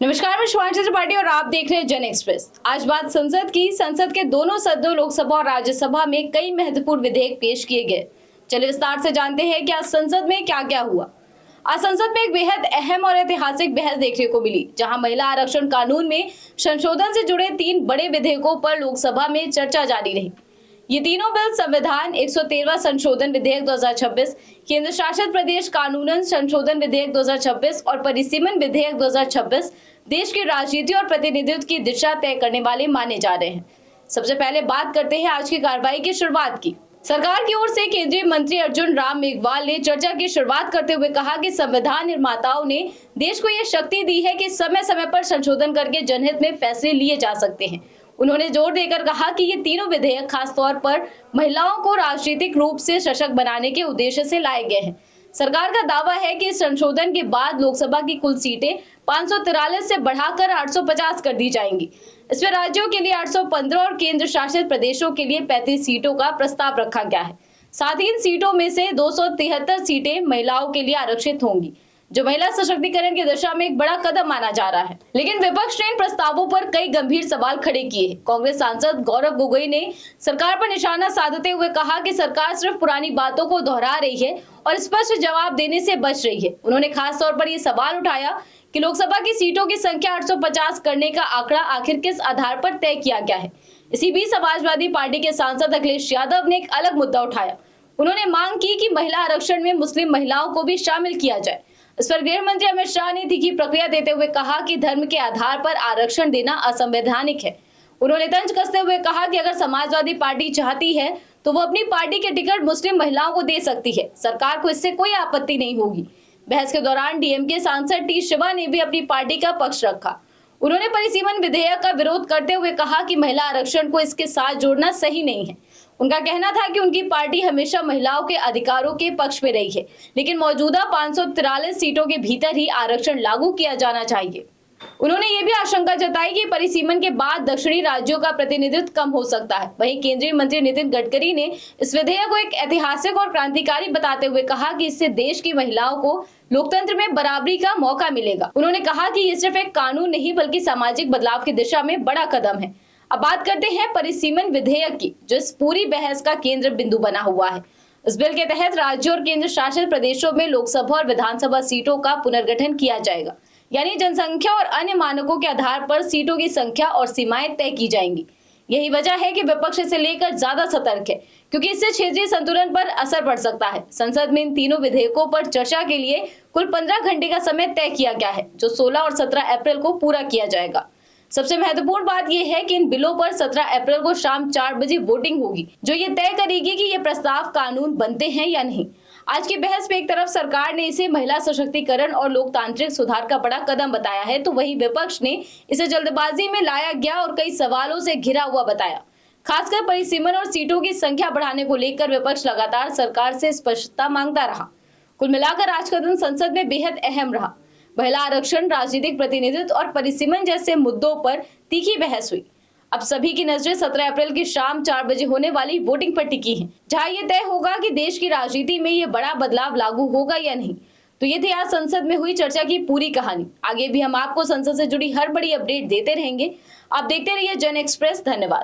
नमस्कार, मैं शिवांशी त्रिपाठी और आप देख रहे हैं जन एक्सप्रेस। आज बात संसद की। संसद के दोनों सदनों लोकसभा और राज्यसभा में कई महत्वपूर्ण विधेयक पेश किए गए। चलिए विस्तार से जानते हैं कि आज संसद में क्या क्या हुआ। आज संसद में एक बेहद अहम और ऐतिहासिक बहस देखने को मिली, जहां महिला आरक्षण कानून में संशोधन से जुड़े 3 बड़े विधेयकों पर लोकसभा में चर्चा जारी रही। ये तीनों बिल संविधान 113वां संशोधन विधेयक 2026, केंद्र शासित प्रदेश कानूनन संशोधन विधेयक 2026 और परिसीमन विधेयक 2026 देश की राजनीति और प्रतिनिधित्व की दिशा तय करने वाले माने जा रहे हैं। सबसे पहले बात करते हैं आज की कार्रवाई की शुरुआत की। सरकार की ओर से केंद्रीय मंत्री अर्जुन राम मेघवाल ने चर्चा की शुरुआत करते हुए कहा कि संविधान निर्माताओं ने देश को यह शक्ति दी है कि समय समय पर संशोधन करके जनहित में फैसले लिए जा सकते हैं। उन्होंने जोर देकर कहा कि ये तीनों विधेयक खास तौर पर महिलाओं को राजनीतिक रूप से सशक्त बनाने के उद्देश्य से लाए गए हैं। सरकार का दावा है कि इस संशोधन के बाद लोकसभा की कुल सीटें 543 से बढ़ाकर 850 कर दी जाएंगी। इसमें राज्यों के लिए 815 और केंद्र शासित प्रदेशों के लिए 35 सीटों का प्रस्ताव रखा गया है। साथ ही इन सीटों में से 273 सीटें महिलाओं के लिए आरक्षित होंगी, जो महिला सशक्तिकरण की दिशा में एक बड़ा कदम माना जा रहा है। लेकिन विपक्ष ने इन प्रस्तावों पर कई गंभीर सवाल खड़े किए। कांग्रेस सांसद गौरव गोगोई ने सरकार पर निशाना साधते हुए कहा कि सरकार सिर्फ पुरानी बातों को दोहरा रही है और स्पष्ट जवाब देने से बच रही है। उन्होंने खास तौर पर ये सवाल उठाया कि लोकसभा की सीटों की संख्या 850 करने का आंकड़ा आखिर किस आधार पर तय किया गया है। इसी बीच समाजवादी पार्टी के सांसद अखिलेश यादव ने एक अलग मुद्दा उठाया। उन्होंने मांग की कि महिला आरक्षण में मुस्लिम महिलाओं को भी शामिल किया जाए। इस पर गृह मंत्री अमित शाह ने तीखी प्रतिक्रिया देते हुए कहा कि धर्म के आधार पर आरक्षण देना असंवैधानिक है। उन्होंने तंज कसते हुए कहा कि अगर समाजवादी पार्टी चाहती है तो वो अपनी पार्टी के टिकट मुस्लिम महिलाओं को दे सकती है। सरकार को इससे कोई आपत्ति नहीं होगी। बहस के दौरान डीएमके सांसद टी शिवा ने भी अपनी पार्टी का पक्ष रखा। उन्होंने परिसीमन विधेयक का विरोध करते हुए कहा कि महिला आरक्षण को इसके साथ जोड़ना सही नहीं है। उनका कहना था कि उनकी पार्टी हमेशा महिलाओं के अधिकारों के पक्ष में रही है, लेकिन मौजूदा 543 सीटों के भीतर ही आरक्षण लागू किया जाना चाहिए। उन्होंने ये भी आशंका जताई कि परिसीमन के बाद दक्षिणी राज्यों का प्रतिनिधित्व कम हो सकता है। वहीं केंद्रीय मंत्री नितिन गडकरी ने इस विधेयक को एक ऐतिहासिक और क्रांतिकारी बताते हुए कहा कि इससे देश की महिलाओं को लोकतंत्र में बराबरी का मौका मिलेगा। उन्होंने कहा कि ये सिर्फ एक कानून नहीं बल्कि सामाजिक बदलाव की दिशा में बड़ा कदम है। अब बात करते हैं परिसीमन विधेयक की, जो इस पूरी बहस का केंद्र बिंदु बना हुआ है। इस बिल के तहत राज्यों और केंद्र शासित प्रदेशों में लोकसभा और विधानसभा सीटों का पुनर्गठन किया जाएगा, यानी जनसंख्या और अन्य मानकों के आधार पर सीटों की संख्या और सीमाएं तय की जाएंगी। यही वजह है कि विपक्ष इसे लेकर ज्यादा सतर्क है, क्योंकि इससे क्षेत्रीय संतुलन पर असर पड़ सकता है। संसद में इन तीनों विधेयकों पर चर्चा के लिए कुल 15 घंटे का समय तय किया गया है, जो 16 और 17 अप्रैल को पूरा किया जाएगा। सबसे महत्वपूर्ण बात यह है कि इन बिलों पर 17 अप्रैल को शाम 4 बजे वोटिंग होगी, जो ये तय करेगी कि ये प्रस्ताव कानून बनते हैं या नहीं। आज की बहस में एक तरफ सरकार ने इसे महिला सशक्तिकरण और लोकतांत्रिक सुधार का बड़ा कदम बताया है, तो वहीं विपक्ष ने इसे जल्दबाजी में लाया गया और कई सवालों से घिरा हुआ बताया। खासकर परिसीमन और सीटों की संख्या बढ़ाने को लेकर विपक्ष लगातार सरकार से स्पष्टता मांगता रहा। कुल मिलाकर आज का दिन संसद में बेहद अहम रहा। महिला आरक्षण, राजनीतिक प्रतिनिधित्व और परिसीमन जैसे मुद्दों पर तीखी बहस हुई। अब सभी की नजरें 17 अप्रैल की शाम 4 बजे होने वाली वोटिंग पर टिकी हैं, जहां ये तय होगा कि देश की राजनीति में ये बड़ा बदलाव लागू होगा या नहीं। तो ये थी आज संसद में हुई चर्चा की पूरी कहानी। आगे भी हम आपको संसद से जुड़ी हर बड़ी अपडेट देते रहेंगे। आप देखते रहिए जन एक्सप्रेस। धन्यवाद।